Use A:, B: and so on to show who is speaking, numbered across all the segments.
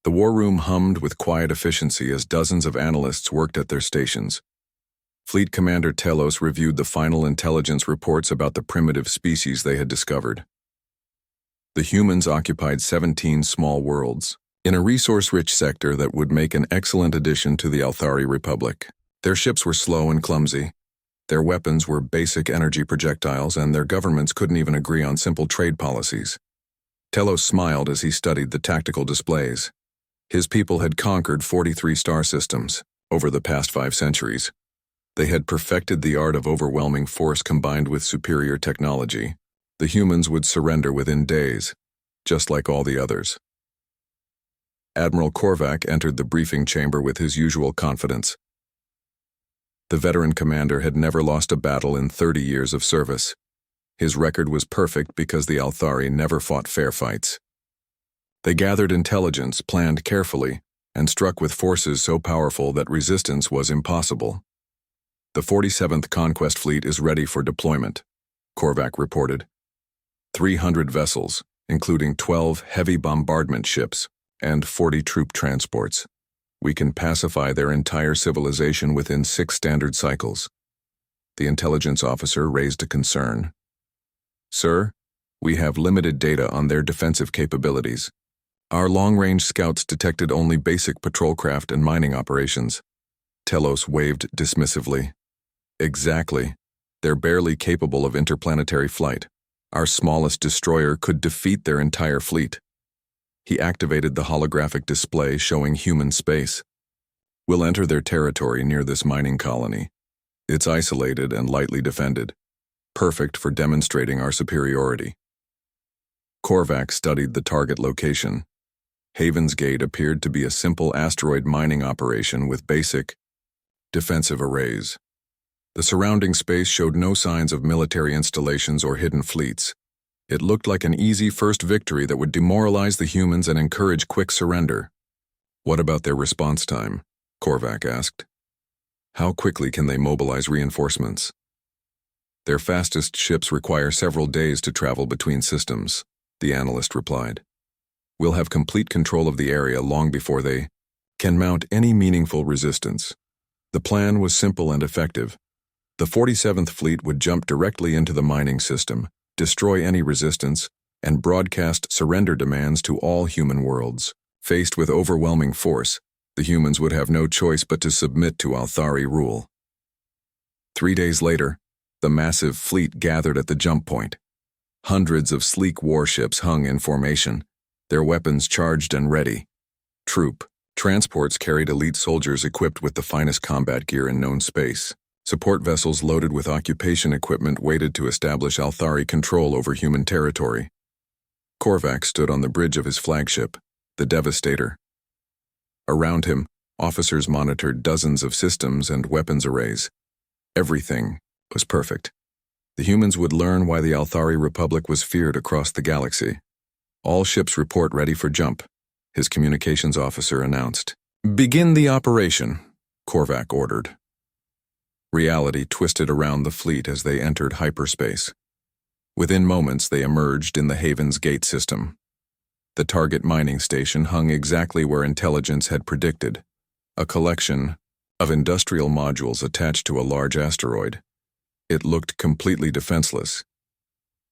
A: The war room hummed with quiet efficiency as dozens of analysts worked at their stations. Fleet Commander Telos reviewed the final intelligence reports about the primitive species they had discovered. The humans occupied 17 small worlds, in a resource-rich sector that would make an excellent addition to the Althari Republic. Their ships were slow and clumsy. Their weapons were basic energy projectiles, and their governments couldn't even agree on simple trade policies. Telos smiled as he studied the tactical displays. His people had conquered 43 star systems over the past 5 centuries. They had perfected the art of overwhelming force combined with superior technology. The humans would surrender within days, just like all the others. Admiral Korvac entered the briefing chamber with his usual confidence. The veteran commander had never lost a battle in 30 years of service. His record was perfect because the Althari never fought fair fights. They gathered intelligence, planned carefully, and struck with forces so powerful that resistance was impossible. The 47th Conquest Fleet is ready for deployment, Korvac reported. 300 vessels, including 12 heavy bombardment ships and 40 troop transports. We can pacify their entire civilization within 6 standard cycles. The intelligence officer raised a concern. Sir, we have limited data on their defensive capabilities. Our long-range scouts detected only basic patrol craft and mining operations. Telos waved dismissively. Exactly. They're barely capable of interplanetary flight. Our smallest destroyer could defeat their entire fleet. He activated the holographic display showing human space. We'll enter their territory near this mining colony. It's isolated and lightly defended, perfect for demonstrating our superiority. Korvac studied the target location. Haven's Gate appeared to be a simple asteroid mining operation with basic defensive arrays. The surrounding space showed no signs of military installations or hidden fleets. It looked like an easy first victory that would demoralize the humans and encourage quick surrender. What about their response time? Korvac asked. How quickly can they mobilize reinforcements? Their fastest ships require several days to travel between systems, the analyst replied. We'll have complete control of the area long before they can mount any meaningful resistance. The plan was simple and effective. The 47th Fleet would jump directly into the mining system, destroy any resistance, and broadcast surrender demands to all human worlds. Faced with overwhelming force, the humans would have no choice but to submit to Althari rule. 3 days later, the massive fleet gathered at the jump point. Hundreds of sleek warships hung in formation, their weapons charged and ready. Transports carried elite soldiers equipped with the finest combat gear in known space. Support vessels loaded with occupation equipment waited to establish Althari control over human territory. Korvac stood on the bridge of his flagship, the Devastator. Around him, officers monitored dozens of systems and weapons arrays. Everything was perfect. The humans would learn why the Althari Republic was feared across the galaxy. All ships report ready for jump, his communications officer announced. Begin the operation, Korvac ordered. Reality twisted around the fleet as they entered hyperspace. Within moments, they emerged in the Haven's Gate system. The target mining station hung exactly where intelligence had predicted, a collection of industrial modules attached to a large asteroid. It looked completely defenseless.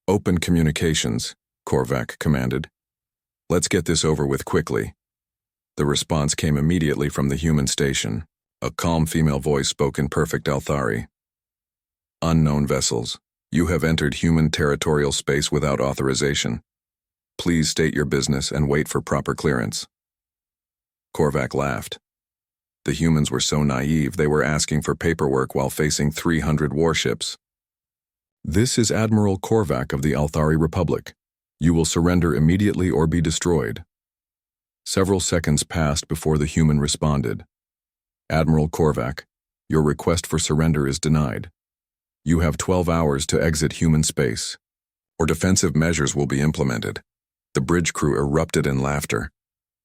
A: Open communications, Korvac commanded. Let's get this over with quickly. The response came immediately from the human station. A calm female voice spoke in perfect Althari. Unknown vessels, you have entered human territorial space without authorization. Please state your business and wait for proper clearance. Korvac laughed. The humans were so naive they were asking for paperwork while facing 300 warships. This is Admiral Korvac of the Althari Republic. You will surrender immediately or be destroyed. Several seconds passed before the human responded. Admiral Korvac, your request for surrender is denied. You have 12 hours to exit human space, or defensive measures will be implemented. The bridge crew erupted in laughter.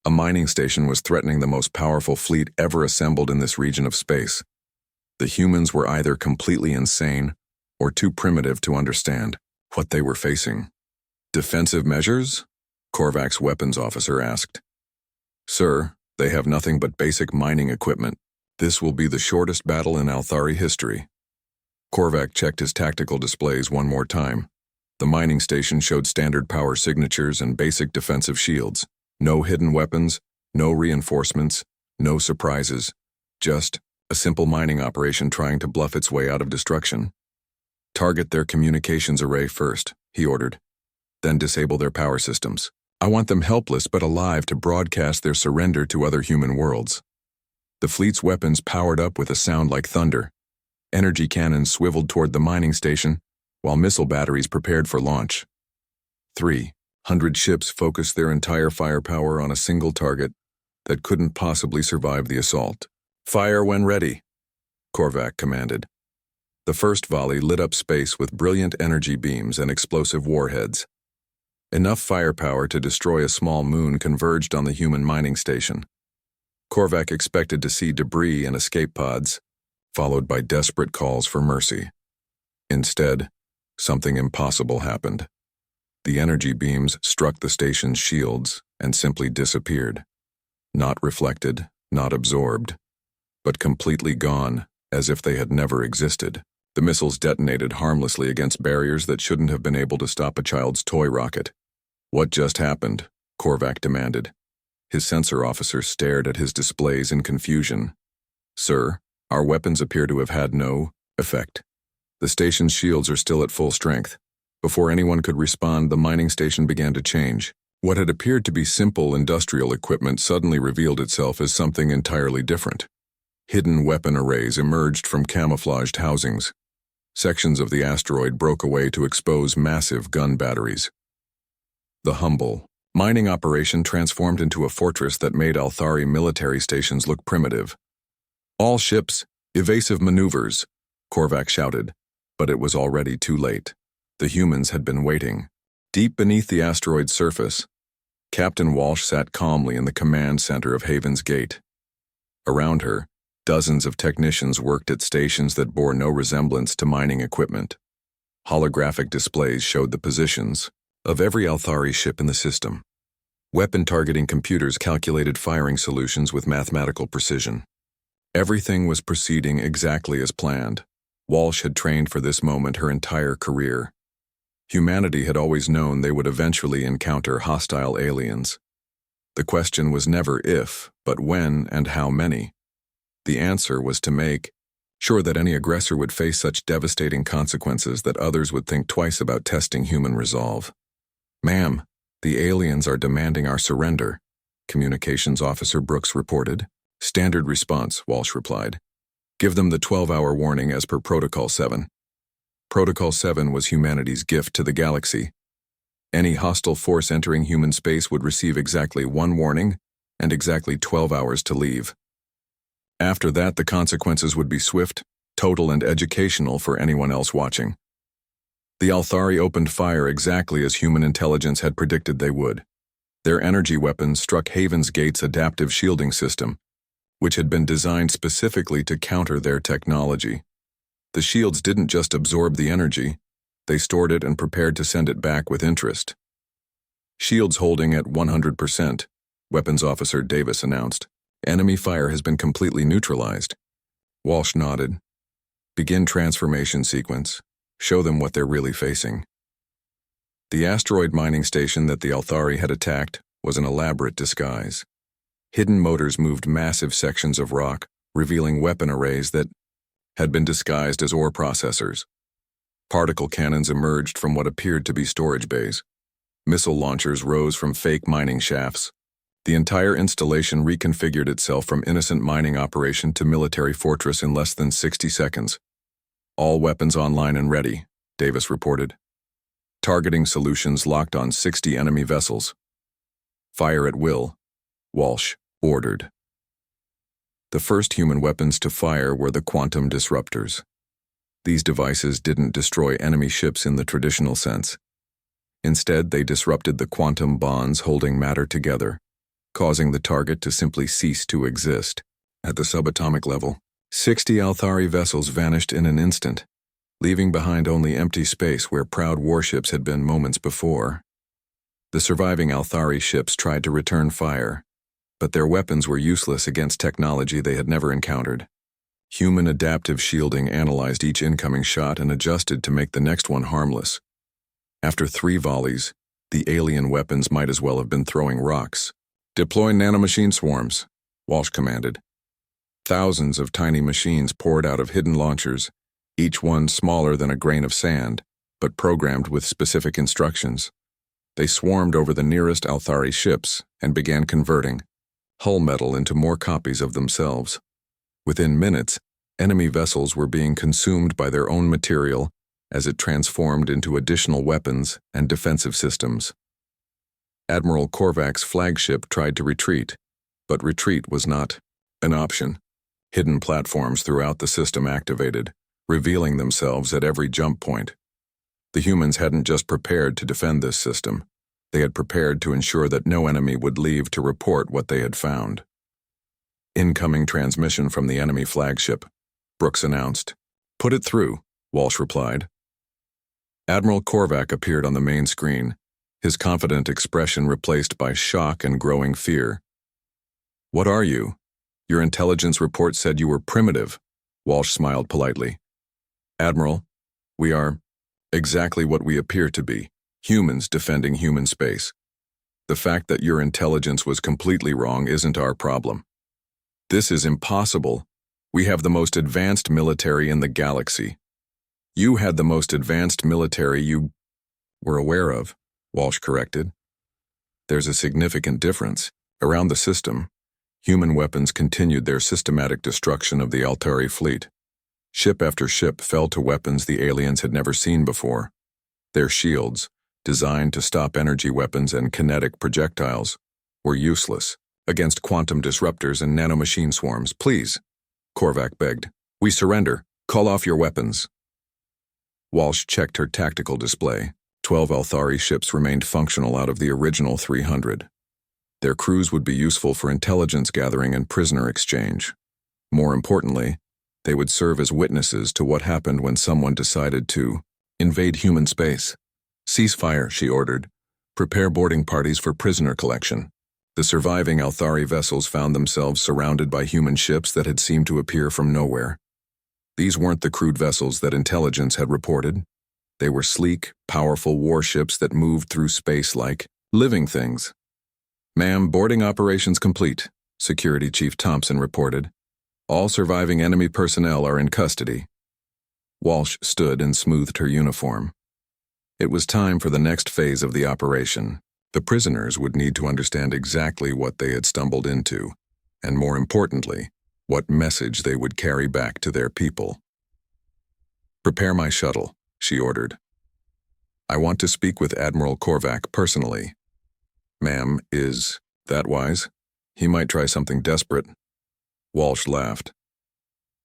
A: A mining station was threatening the most powerful fleet ever assembled in this region of space. The humans were either completely insane or too primitive to understand what they were facing. Defensive measures? Korvac's weapons officer asked. Sir, they have nothing but basic mining equipment. This will be the shortest battle in Althari history. Korvac checked his tactical displays one more time. The mining station showed standard power signatures and basic defensive shields. No hidden weapons, no reinforcements, no surprises. Just a simple mining operation trying to bluff its way out of destruction. Target their communications array first, he ordered. Then disable their power systems. I want them helpless but alive to broadcast their surrender to other human worlds. The fleet's weapons powered up with a sound like thunder. Energy cannons swiveled toward the mining station, while missile batteries prepared for launch. 300 ships focused their entire firepower on a single target that couldn't possibly survive the assault. Fire when ready, Korvac commanded. The first volley lit up space with brilliant energy beams and explosive warheads. Enough firepower to destroy a small moon converged on the human mining station. Korvac expected to see debris and escape pods, followed by desperate calls for mercy. Instead, something impossible happened. The energy beams struck the station's shields and simply disappeared. Not reflected, not absorbed, but completely gone, as if they had never existed. The missiles detonated harmlessly against barriers that shouldn't have been able to stop a child's toy rocket. What just happened? Korvac demanded. His sensor officer stared at his displays in confusion. Sir, our weapons appear to have had no effect. The station's shields are still at full strength. Before anyone could respond, the mining station began to change. What had appeared to be simple industrial equipment suddenly revealed itself as something entirely different. Hidden weapon arrays emerged from camouflaged housings. Sections of the asteroid broke away to expose massive gun batteries. The humble mining operation transformed into a fortress that made Althari military stations look primitive. All ships, evasive maneuvers, Korvac shouted, but it was already too late. The humans had been waiting. Deep beneath the asteroid's surface, Captain Walsh sat calmly in the command center of Haven's Gate. Around her, dozens of technicians worked at stations that bore no resemblance to mining equipment. Holographic displays showed the positions of every Althari ship in the system. Weapon targeting computers calculated firing solutions with mathematical precision. Everything was proceeding exactly as planned. Walsh had trained for this moment her entire career. Humanity had always known they would eventually encounter hostile aliens. The question was never if, but when and how many. The answer was to make sure that any aggressor would face such devastating consequences that others would think twice about testing human resolve. Ma'am, the aliens are demanding our surrender, Communications Officer Brooks reported. Standard response, Walsh replied. Give them the 12-hour warning as per Protocol 7. Protocol 7 was humanity's gift to the galaxy. Any hostile force entering human space would receive exactly one warning and exactly 12 hours to leave. After that, the consequences would be swift, total, and educational for anyone else watching. The Althari opened fire exactly as human intelligence had predicted they would. Their energy weapons struck Haven's Gate's adaptive shielding system, which had been designed specifically to counter their technology. The shields didn't just absorb the energy, they stored it and prepared to send it back with interest. Shields holding at 100%, Weapons Officer Davis announced. Enemy fire has been completely neutralized. Walsh nodded. Begin transformation sequence. Show them what they're really facing. The asteroid mining station that the Althari had attacked was an elaborate disguise. Hidden motors moved massive sections of rock, revealing weapon arrays that had been disguised as ore processors. Particle cannons emerged from what appeared to be storage bays. Missile launchers rose from fake mining shafts. The entire installation reconfigured itself from innocent mining operation to military fortress in less than 60 seconds. All weapons online and ready, Davis reported. Targeting solutions locked on 60 enemy vessels. Fire at will, Walsh ordered. The first human weapons to fire were the quantum disruptors. These devices didn't destroy enemy ships in the traditional sense. Instead, they disrupted the quantum bonds holding matter together, causing the target to simply cease to exist. At the subatomic level, 60 Althari vessels vanished in an instant, leaving behind only empty space where proud warships had been moments before. The surviving Althari ships tried to return fire, but their weapons were useless against technology they had never encountered. Human adaptive shielding analyzed each incoming shot and adjusted to make the next one harmless. After 3 volleys, the alien weapons might as well have been throwing rocks. "Deploy nanomachine swarms," Walsh commanded. Thousands of tiny machines poured out of hidden launchers, each one smaller than a grain of sand, but programmed with specific instructions. They swarmed over the nearest Althari ships and began converting hull metal into more copies of themselves. Within minutes, enemy vessels were being consumed by their own material as it transformed into additional weapons and defensive systems. Admiral Korvac's flagship tried to retreat, but retreat was not an option. Hidden platforms throughout the system activated, revealing themselves at every jump point. The humans hadn't just prepared to defend this system. They had prepared to ensure that no enemy would leave to report what they had found. "Incoming transmission from the enemy flagship," Brooks announced. "Put it through," Walsh replied. Admiral Korvac appeared on the main screen, his confident expression replaced by shock and growing fear. "What are you? Your intelligence report said you were primitive," Walsh smiled politely. "Admiral, we are exactly what we appear to be, humans defending human space. The fact that your intelligence was completely wrong isn't our problem. This is impossible. We have the most advanced military in the galaxy. You had the most advanced military you were aware of," Walsh corrected. "There's a significant difference. Around the system, human weapons continued their systematic destruction of the Altari fleet. Ship after ship fell to weapons the aliens had never seen before. Their shields, designed to stop energy weapons and kinetic projectiles, were useless against quantum disruptors and nanomachine swarms. "Please," Korvac begged. "We surrender. Call off your weapons." Walsh checked her tactical display. 12 Althari ships remained functional out of the original 300. Their crews would be useful for intelligence gathering and prisoner exchange. More importantly, they would serve as witnesses to what happened when someone decided to invade human space. "Cease fire," she ordered. "Prepare boarding parties for prisoner collection." The surviving Althari vessels found themselves surrounded by human ships that had seemed to appear from nowhere. These weren't the crude vessels that intelligence had reported. They were sleek, powerful warships that moved through space like living things. "Ma'am, boarding operations complete," Security Chief Thompson reported. "All surviving enemy personnel are in custody." Walsh stood and smoothed her uniform. It was time for the next phase of the operation. The prisoners would need to understand exactly what they had stumbled into, and more importantly, what message they would carry back to their people. "Prepare my shuttle," she ordered. "I want to speak with Admiral Korvac personally." "Ma'am, is that wise? He might try something desperate." Walsh laughed.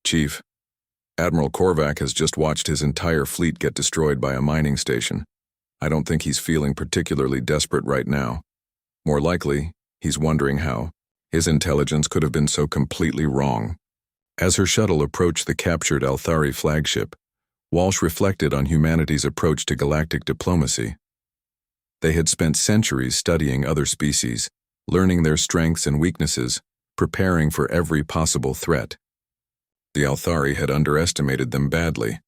A: "Chief, Admiral Korvac has just watched his entire fleet get destroyed by a mining station. I don't think he's feeling particularly desperate right now. More likely, he's wondering how his intelligence could have been so completely wrong." As her shuttle approached the captured Althari flagship, Walsh reflected on humanity's approach to galactic diplomacy. They had spent centuries studying other species, learning their strengths and weaknesses, preparing for every possible threat. The Althari had underestimated them badly,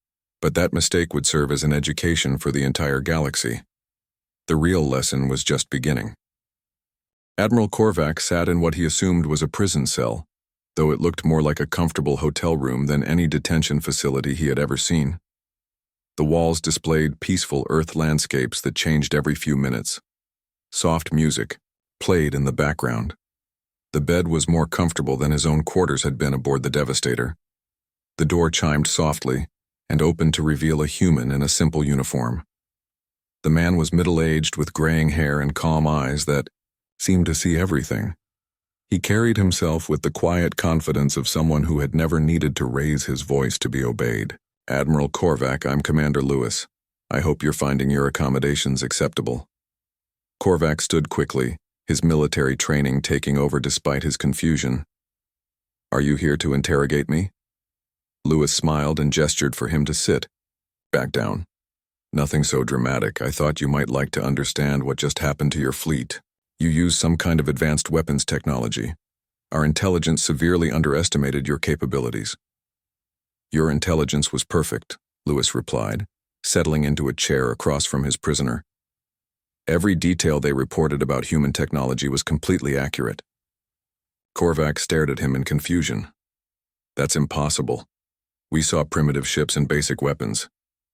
A: but that mistake would serve as an education for the entire galaxy. The real lesson was just beginning. Admiral Korvac sat in what he assumed was a prison cell, though it looked more like a comfortable hotel room than any detention facility he had ever seen. The walls displayed peaceful Earth landscapes that changed every few minutes. Soft music played in the background. The bed was more comfortable than his own quarters had been aboard the Devastator. The door chimed softly and opened to reveal a human in a simple uniform. The man was middle-aged with graying hair and calm eyes that seemed to see everything. He carried himself with the quiet confidence of someone who had never needed to raise his voice to be obeyed. "Admiral Korvac, I'm Commander Lewis. I hope you're finding your accommodations acceptable." Korvac stood quickly, his military training taking over despite his confusion. "Are you here to interrogate me?" Lewis smiled and gestured for him to sit. "Back down. Nothing so dramatic. I thought you might like to understand what just happened to your fleet." You use some kind of advanced weapons technology. Our intelligence severely underestimated your capabilities. Your intelligence was perfect, Lewis replied, settling into a chair across from his prisoner. Every detail they reported about human technology was completely accurate. Korvac stared at him in confusion. That's impossible. We saw primitive ships and basic weapons.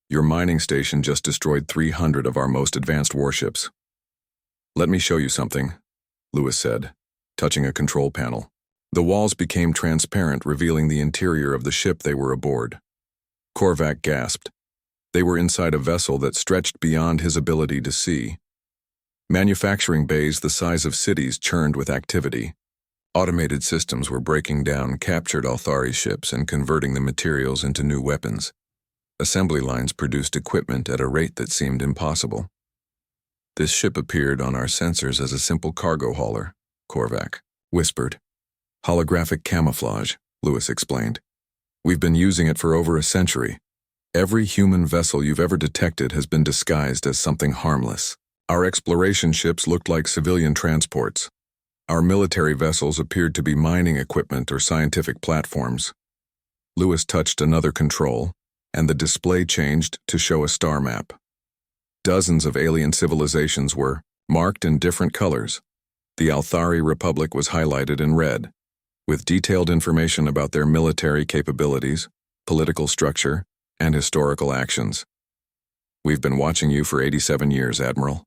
A: Your mining station just destroyed 300 of our most advanced warships. Let me show you something, Lewis said, touching a control panel. The walls became transparent, revealing the interior of the ship they were aboard. Korvac gasped. They were inside a vessel that stretched beyond his ability to see. Manufacturing bays the size of cities churned with activity. Automated systems were breaking down captured Althari ships and converting the materials into new weapons. Assembly lines produced equipment at a rate that seemed impossible. This ship appeared on our sensors as a simple cargo hauler, Korvac whispered. Holographic camouflage, Lewis explained. We've been using it for over a century. Every human vessel you've ever detected has been disguised as something harmless. Our exploration ships looked like civilian transports. Our military vessels appeared to be mining equipment or scientific platforms. Lewis touched another control, and the display changed to show a star map. Dozens of alien civilizations were marked in different colors. The Althari Republic was highlighted in red, with detailed information about their military capabilities, political structure, and historical actions. We've been watching you for 87 years, Admiral.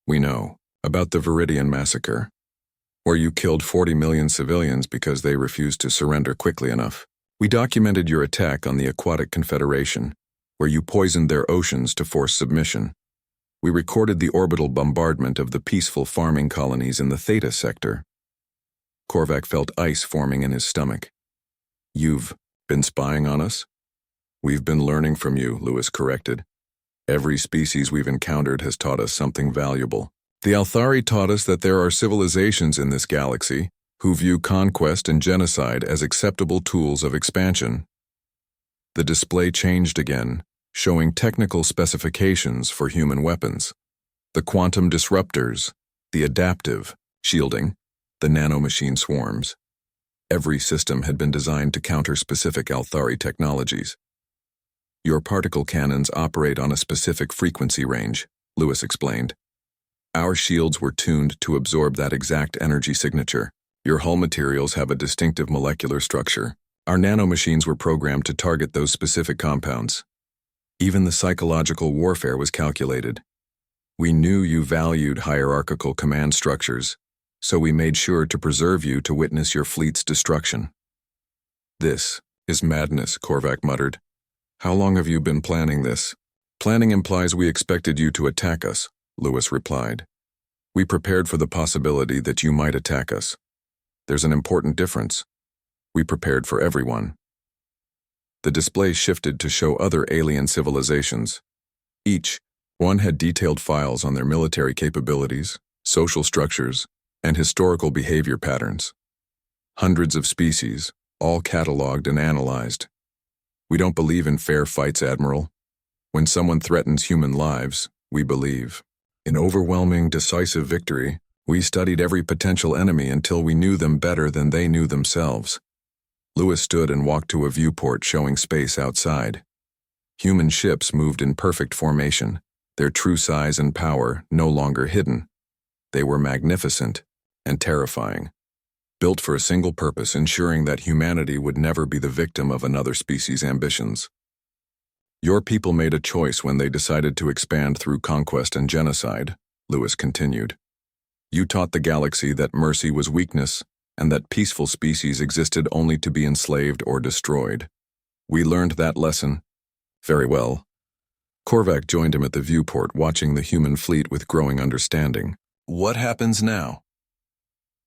A: We know about the Viridian Massacre, where you killed 40 million civilians because they refused to surrender quickly enough. We documented your attack on the Aquatic Confederation, where you poisoned their oceans to force submission. We recorded the orbital bombardment of the peaceful farming colonies in the Theta sector. Korvac felt ice forming in his stomach. You've been spying on us? We've been learning from you, Lewis corrected. Every species we've encountered has taught us something valuable. The Althari taught us that there are civilizations in this galaxy who view conquest and genocide as acceptable tools of expansion. The display changed again, showing technical specifications for human weapons. The quantum disruptors, the adaptive, shielding, the nanomachine swarms. Every system had been designed to counter specific Althari technologies. Your particle cannons operate on a specific frequency range, Lewis explained. Our shields were tuned to absorb that exact energy signature. Your hull materials have a distinctive molecular structure. Our nanomachines were programmed to target those specific compounds. Even the psychological warfare was calculated. We knew you valued hierarchical command structures, so we made sure to preserve you to witness your fleet's destruction. This is madness, Korvac muttered. How long have you been planning this? Planning implies we expected you to attack us, Lewis replied. We prepared for the possibility that you might attack us. There's an important difference. We prepared for everyone. The display shifted to show other alien civilizations. Each one had detailed files on their military capabilities, social structures, and historical behavior patterns. Hundreds of species, all cataloged and analyzed. We don't believe in fair fights, Admiral. When someone threatens human lives, we believe. In overwhelming, decisive victory, we studied every potential enemy until we knew them better than they knew themselves. Lewis stood and walked to a viewport showing space outside. Human ships moved in perfect formation, their true size and power no longer hidden. They were magnificent and terrifying, built for a single purpose, ensuring that humanity would never be the victim of another species' ambitions. Your people made a choice when they decided to expand through conquest and genocide, Lewis continued. You taught the galaxy that mercy was weakness and that peaceful species existed only to be enslaved or destroyed. We learned that lesson. Very well. Korvac joined him at the viewport, watching the human fleet with growing understanding. What happens now?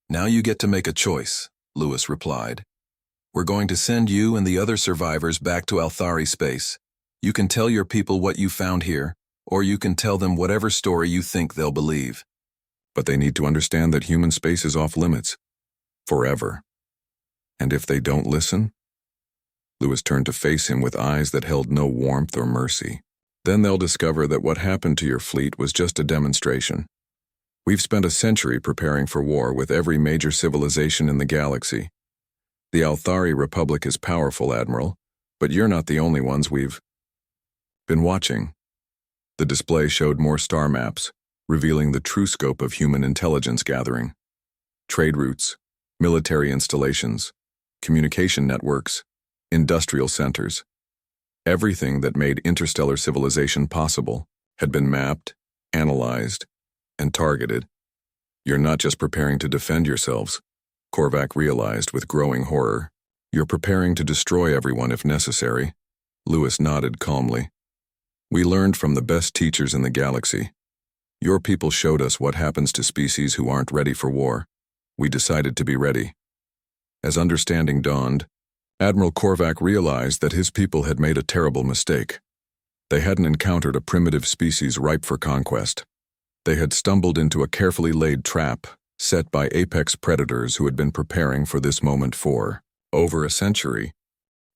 A: Now you get to make a choice, Lewis replied. We're going to send you and the other survivors back to Althari space. You can tell your people what you found here, or you can tell them whatever story you think they'll believe. But they need to understand that human space is off limits. Forever. And if they don't listen? Lewis turned to face him with eyes that held no warmth or mercy. Then they'll discover that what happened to your fleet was just a demonstration. We've spent a century preparing for war with every major civilization in the galaxy. The Althari Republic is powerful, Admiral, but you're not the only ones we've been watching. The display showed more star maps, revealing the true scope of human intelligence gathering. Trade routes, military installations, communication networks, industrial centers. Everything that made interstellar civilization possible had been mapped, analyzed, and targeted. You're not just preparing to defend yourselves, Korvac realized with growing horror. You're preparing to destroy everyone if necessary. Lewis nodded calmly. We learned from the best teachers in the galaxy. Your people showed us what happens to species who aren't ready for war. We decided to be ready. As understanding dawned, Admiral Korvac realized that his people had made a terrible mistake. They hadn't encountered a primitive species ripe for conquest. They had stumbled into a carefully laid trap set by apex predators who had been preparing for this moment for over a century.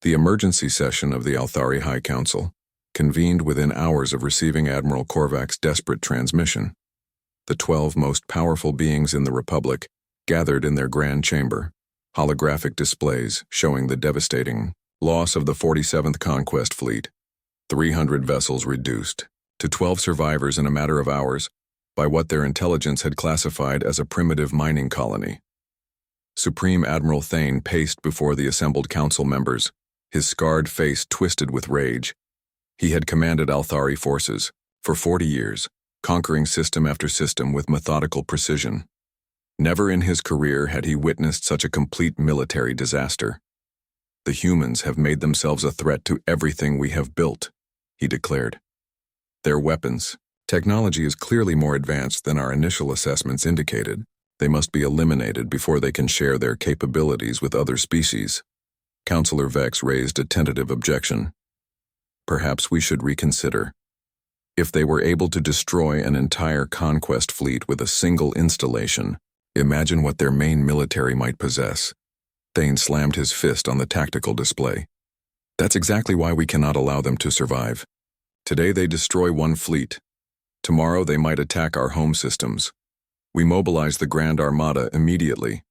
A: The emergency session of the Althari High Council convened within hours of receiving Admiral Korvac's desperate transmission. The 12 most powerful beings in the Republic gathered in their grand chamber, holographic displays showing the devastating loss of the 47th Conquest Fleet, 300 vessels reduced to 12 survivors in a matter of hours by what their intelligence had classified as a primitive mining colony. Supreme Admiral Thane paced before the assembled council members, his scarred face twisted with rage. He had commanded Althari forces for 40 years, conquering system after system with methodical precision. Never in his career had he witnessed such a complete military disaster. The humans have made themselves a threat to everything we have built, he declared. Their weapons, technology is clearly more advanced than our initial assessments indicated. They must be eliminated before they can share their capabilities with other species. Councillor Vex raised a tentative objection. Perhaps we should reconsider. If they were able to destroy an entire conquest fleet with a single installation, imagine what their main military might possess. Thane slammed his fist on the tactical display. That's exactly why we cannot allow them to survive. Today they destroy one fleet. Tomorrow they might attack our home systems. We mobilized the Grand Armada immediately.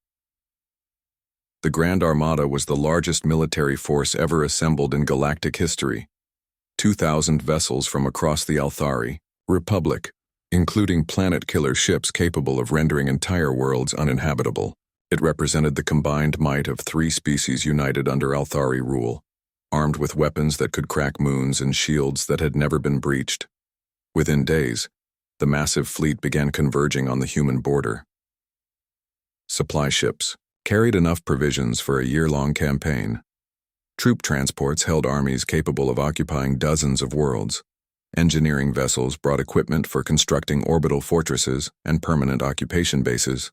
A: The Grand Armada was the largest military force ever assembled in galactic history. 2,000 vessels from across the Althari Republic, including planet-killer ships capable of rendering entire worlds uninhabitable. It represented the combined might of 3 species united under Althari rule, armed with weapons that could crack moons and shields that had never been breached. Within days, the massive fleet began converging on the human border. Supply ships carried enough provisions for a year-long campaign. Troop transports held armies capable of occupying dozens of worlds. Engineering vessels brought equipment for constructing orbital fortresses and permanent occupation bases.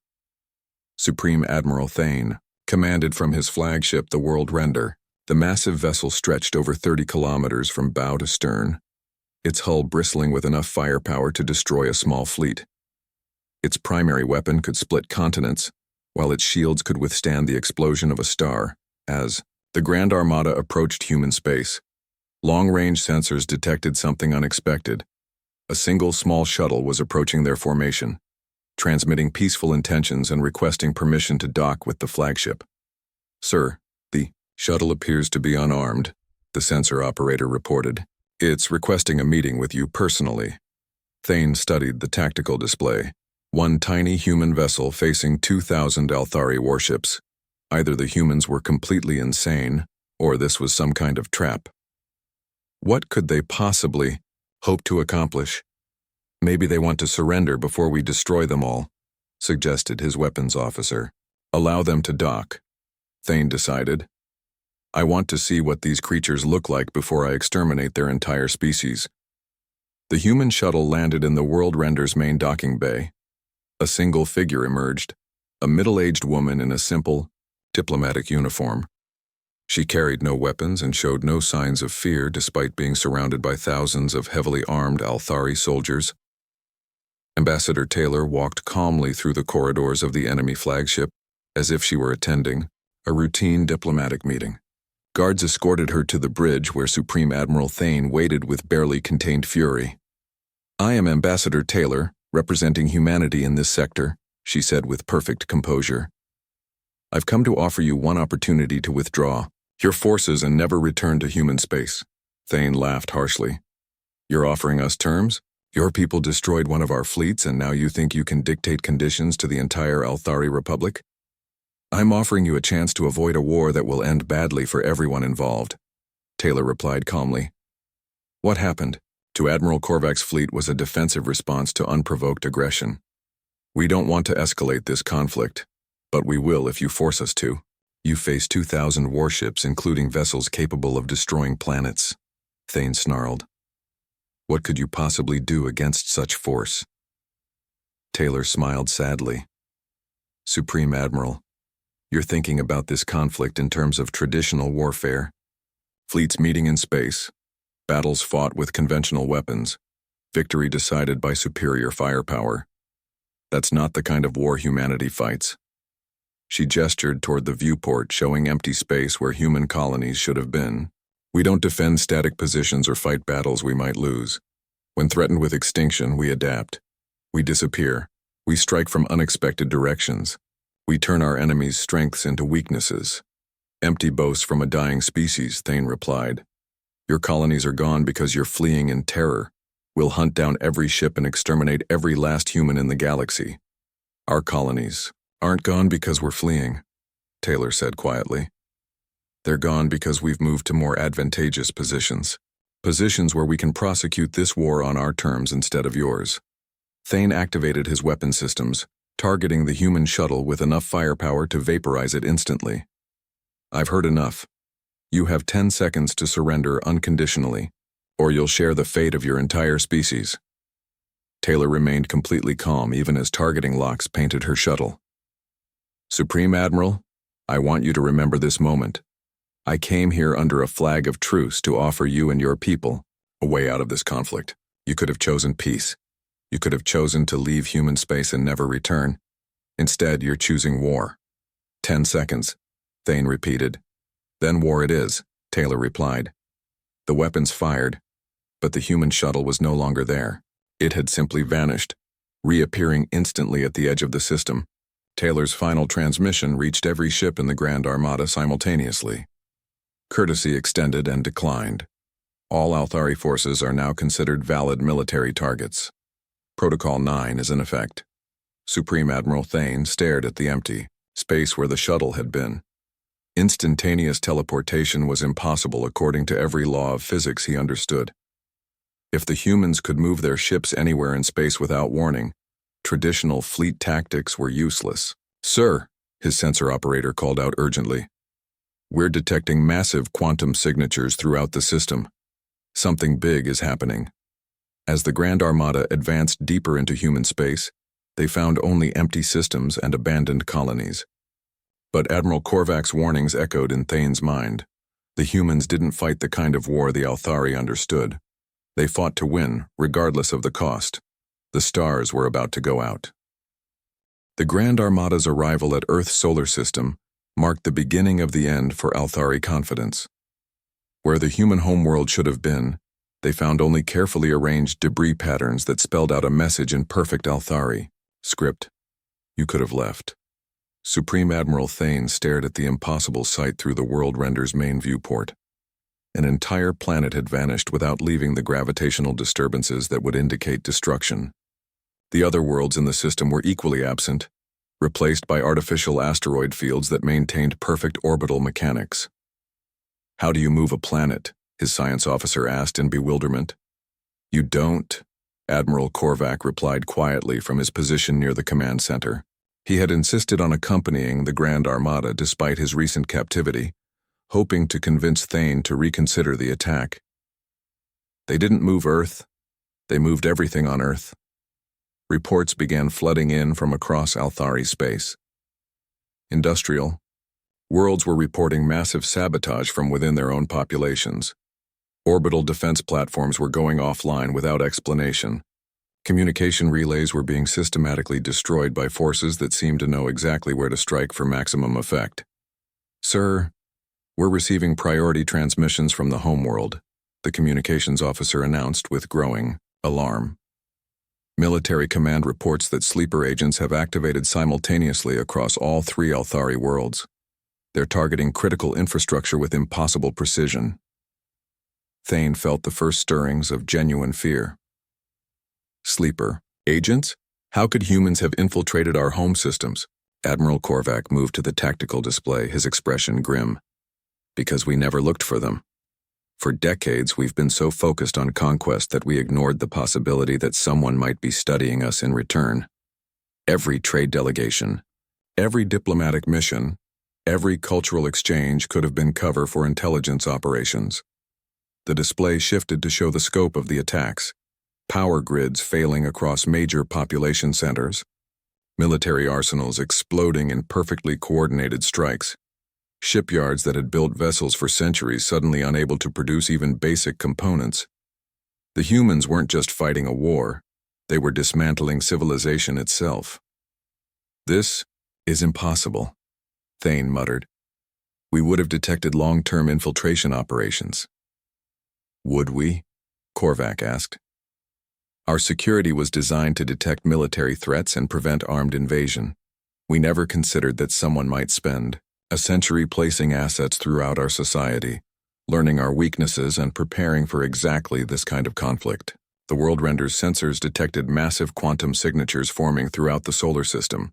A: Supreme Admiral Thane commanded from his flagship, the World Render. The massive vessel stretched over 30 kilometers from bow to stern, its hull bristling with enough firepower to destroy a small fleet. Its primary weapon could split continents, while its shields could withstand the explosion of a star. As the Grand Armada approached human space, long-range sensors detected something unexpected. A single small shuttle was approaching their formation, transmitting peaceful intentions and requesting permission to dock with the flagship. Sir, the shuttle appears to be unarmed, the sensor operator reported. It's requesting a meeting with you personally. Thane studied the tactical display. One tiny human vessel facing 2,000 Althari warships. Either the humans were completely insane, or this was some kind of trap. What could they possibly hope to accomplish? Maybe they want to surrender before we destroy them all, suggested his weapons officer. Allow them to dock, Thane decided. I want to see what these creatures look like before I exterminate their entire species. The human shuttle landed in the World Render's main docking bay. A single figure emerged, a middle-aged woman in a simple, diplomatic uniform. She carried no weapons and showed no signs of fear despite being surrounded by thousands of heavily armed Althari soldiers. Ambassador Taylor walked calmly through the corridors of the enemy flagship as if she were attending a routine diplomatic meeting. Guards escorted her to the bridge where Supreme Admiral Thane waited with barely contained fury. I am Ambassador Taylor, representing humanity in this sector, she said with perfect composure. I've come to offer you one opportunity to withdraw your forces and never return to human space. Thane laughed harshly. You're offering us terms? Your people destroyed one of our fleets and now you think you can dictate conditions to the entire Althari Republic? I'm offering you a chance to avoid a war that will end badly for everyone involved, Taylor replied calmly. What happened to Admiral Korvac's fleet was a defensive response to unprovoked aggression. We don't want to escalate this conflict, but we will if you force us to. You face 2,000 warships, including vessels capable of destroying planets, Thane snarled. What could you possibly do against such force? Taylor smiled sadly. Supreme Admiral, you're thinking about this conflict in terms of traditional warfare. Fleets meeting in space, battles fought with conventional weapons, victory decided by superior firepower. That's not the kind of war humanity fights. She gestured toward the viewport showing empty space where human colonies should have been. We don't defend static positions or fight battles we might lose. When threatened with extinction, we adapt. We disappear. We strike from unexpected directions. We turn our enemies' strengths into weaknesses. Empty boasts from a dying species, Thane replied. Your colonies are gone because you're fleeing in terror. We'll hunt down every ship and exterminate every last human in the galaxy. Our colonies aren't gone because we're fleeing, Taylor said quietly. They're gone because we've moved to more advantageous positions. Positions where we can prosecute this war on our terms instead of yours. Thane activated his weapon systems, targeting the human shuttle with enough firepower to vaporize it instantly. I've heard enough. You have 10 seconds to surrender unconditionally, or you'll share the fate of your entire species. Taylor remained completely calm even as targeting locks painted her shuttle. Supreme Admiral, I want you to remember this moment. I came here under a flag of truce to offer you and your people a way out of this conflict. You could have chosen peace. You could have chosen to leave human space and never return. Instead, you're choosing war. 10 seconds, Thane repeated. Then war it is, Taylor replied. The weapons fired, but the human shuttle was no longer there. It had simply vanished, reappearing instantly at the edge of the system. Taylor's final transmission reached every ship in the Grand Armada simultaneously. Courtesy extended and declined. All Althari forces are now considered valid military targets. Protocol 9 is in effect. Supreme Admiral Thane stared at the empty space where the shuttle had been. Instantaneous teleportation was impossible according to every law of physics he understood. If the humans could move their ships anywhere in space without warning, traditional fleet tactics were useless. Sir, his sensor operator called out urgently. We're detecting massive quantum signatures throughout the system. Something big is happening. As the Grand Armada advanced deeper into human space, they found only empty systems and abandoned colonies. But Admiral Korvac's warnings echoed in Thane's mind. The humans didn't fight the kind of war the Althari understood. They fought to win, regardless of the cost. The stars were about to go out. The Grand Armada's arrival at Earth's solar system marked the beginning of the end for Althari confidence. Where the human homeworld should have been, they found only carefully arranged debris patterns that spelled out a message in perfect Althari. Script. You could have left. Supreme Admiral Thane stared at the impossible sight through the World Render's main viewport. An entire planet had vanished without leaving the gravitational disturbances that would indicate destruction. The other worlds in the system were equally absent, replaced by artificial asteroid fields that maintained perfect orbital mechanics. How do you move a planet? His science officer asked in bewilderment. You don't, Admiral Korvac replied quietly from his position near the command center. He had insisted on accompanying the Grand Armada despite his recent captivity, hoping to convince Thane to reconsider the attack. They didn't move Earth. They moved everything on Earth. Reports began flooding in from across Althari space. Industrial. Worlds were reporting massive sabotage from within their own populations. Orbital defense platforms were going offline without explanation. Communication relays were being systematically destroyed by forces that seemed to know exactly where to strike for maximum effect. Sir, we're receiving priority transmissions from the homeworld, the communications officer announced with growing alarm. Military command reports that sleeper agents have activated simultaneously across all 3 Althari worlds. They're targeting critical infrastructure with impossible precision. Thane felt the first stirrings of genuine fear. Sleeper agents? How could humans have infiltrated our home systems? Admiral Korvac moved to the tactical display, his expression grim. Because we never looked for them. For decades, we've been so focused on conquest that we ignored the possibility that someone might be studying us in return. Every trade delegation, every diplomatic mission, every cultural exchange could have been cover for intelligence operations. The display shifted to show the scope of the attacks. Power grids failing across major population centers. Military arsenals exploding in perfectly coordinated strikes. Shipyards that had built vessels for centuries suddenly unable to produce even basic components. The humans weren't just fighting a war, they were dismantling civilization itself. This is impossible, Thane muttered. We would have detected long-term infiltration operations. Would we? Korvac asked. Our security was designed to detect military threats and prevent armed invasion. We never considered that someone might spend a century placing assets throughout our society, learning our weaknesses and preparing for exactly this kind of conflict. The World Render's sensors detected massive quantum signatures forming throughout the solar system.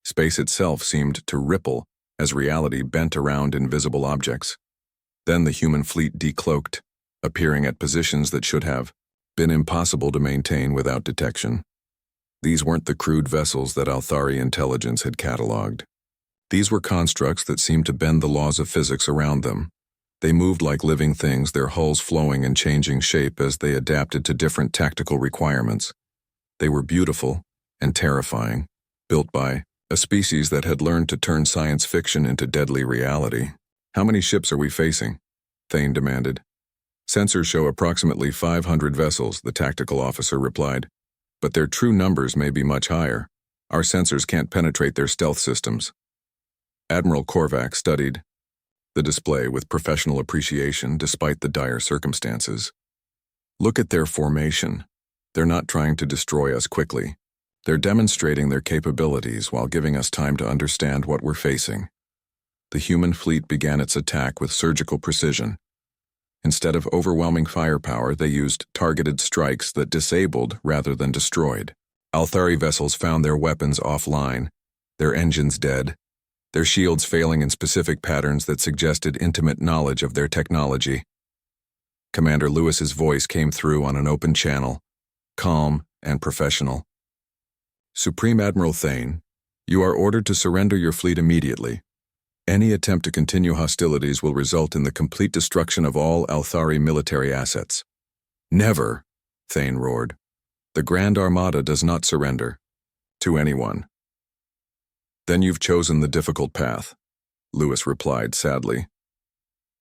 A: Space itself seemed to ripple as reality bent around invisible objects. Then the human fleet decloaked, appearing at positions that should have been impossible to maintain without detection. These weren't the crude vessels that Althari intelligence had catalogued. These were constructs that seemed to bend the laws of physics around them. They moved like living things, their hulls flowing and changing shape as they adapted to different tactical requirements. They were beautiful and terrifying, built by a species that had learned to turn science fiction into deadly reality. How many ships are we facing? Thane demanded. Sensors show approximately 500 vessels, the tactical officer replied. But their true numbers may be much higher. Our sensors can't penetrate their stealth systems. Admiral Korvac studied the display with professional appreciation despite the dire circumstances. Look at their formation. They're not trying to destroy us quickly. They're demonstrating their capabilities while giving us time to understand what we're facing. The human fleet began its attack with surgical precision. Instead of overwhelming firepower, they used targeted strikes that disabled rather than destroyed. Althari vessels found their weapons offline, their engines dead, their shields failing in specific patterns that suggested intimate knowledge of their technology. Commander Lewis's voice came through on an open channel, calm and professional. Supreme Admiral Thane, you are ordered to surrender your fleet immediately. Any attempt to continue hostilities will result in the complete destruction of all Althari military assets. Never, Thane roared. The Grand Armada does not surrender. To anyone. Then you've chosen the difficult path, Lewis replied sadly.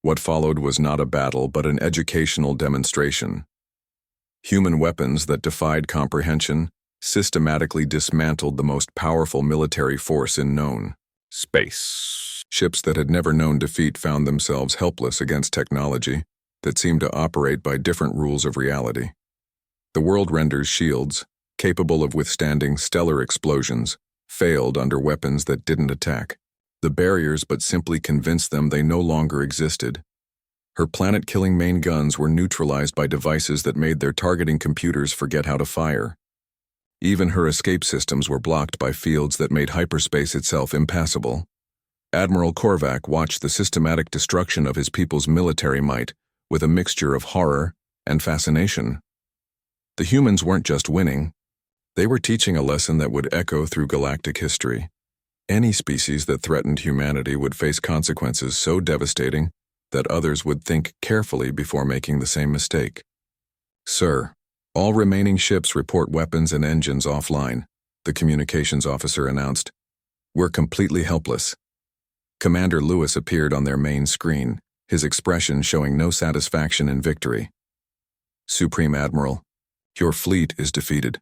A: What followed was not a battle but an educational demonstration. Human weapons that defied comprehension systematically dismantled the most powerful military force in known space. Ships that had never known defeat found themselves helpless against technology that seemed to operate by different rules of reality. The World Render's shields, capable of withstanding stellar explosions, failed under weapons that didn't attack. The barriers but simply convinced them they no longer existed. Her planet-killing main guns were neutralized by devices that made their targeting computers forget how to fire. Even her escape systems were blocked by fields that made hyperspace itself impassable. Admiral Korvac watched the systematic destruction of his people's military might with a mixture of horror and fascination. The humans weren't just winning. They were teaching a lesson that would echo through galactic history. Any species that threatened humanity would face consequences so devastating that others would think carefully before making the same mistake. Sir, all remaining ships report weapons and engines offline, the communications officer announced. We're completely helpless. Commander Lewis appeared on their main screen, his expression showing no satisfaction in victory. Supreme Admiral, your fleet is defeated.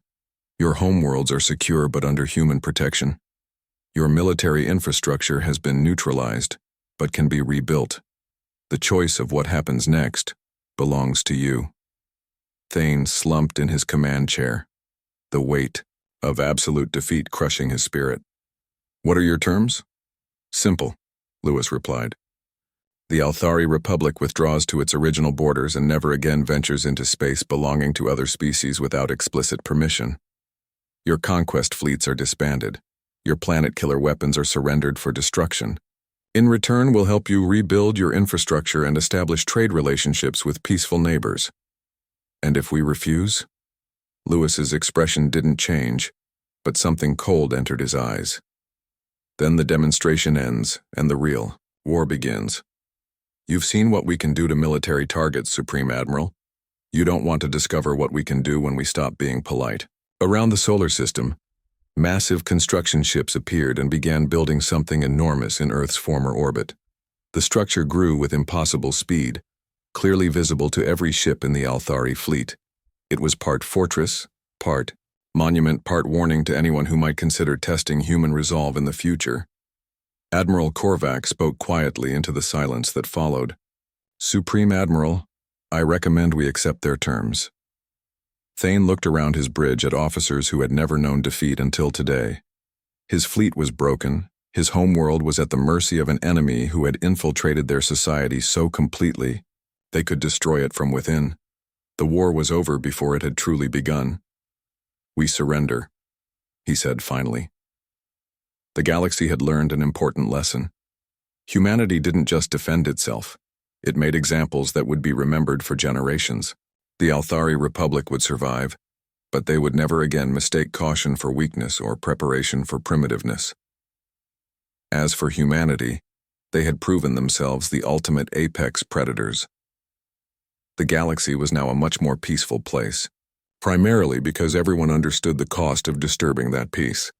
A: Your homeworlds are secure but under human protection. Your military infrastructure has been neutralized, but can be rebuilt. The choice of what happens next belongs to you. Thane slumped in his command chair. the weight of absolute defeat crushing his spirit. "What are your terms?" "Simple," Lewis replied. "The Althari Republic withdraws to its original borders and never again ventures into space belonging to other species without explicit permission. Your conquest fleets are disbanded. Your planet-killer weapons are surrendered for destruction. In return, we'll help you rebuild your infrastructure and establish trade relationships with peaceful neighbors." "And if we refuse?" Lewis's expression didn't change, but something cold entered his eyes. "Then the demonstration ends, and the real war begins. You've seen what we can do to military targets, Supreme Admiral. You don't want to discover what we can do when we stop being polite." Around the solar system, massive construction ships appeared and began building something enormous in Earth's former orbit. The structure grew with impossible speed, clearly visible to every ship in the Althari fleet. It was part fortress, part monument, part warning to anyone who might consider testing human resolve in the future. Admiral Korvac spoke quietly into the silence that followed. "Supreme Admiral, I recommend we accept their terms." Thane looked around his bridge at officers who had never known defeat until today. His fleet was broken. His homeworld was at the mercy of an enemy who had infiltrated their society so completely they could destroy it from within. The war was over before it had truly begun. "We surrender," he said finally. The galaxy had learned an important lesson. Humanity didn't just defend itself. It made examples that would be remembered for generations. The Althari Republic would survive, but they would never again mistake caution for weakness or preparation for primitiveness. As for humanity, they had proven themselves the ultimate apex predators. The galaxy was now a much more peaceful place, primarily because everyone understood the cost of disturbing that peace.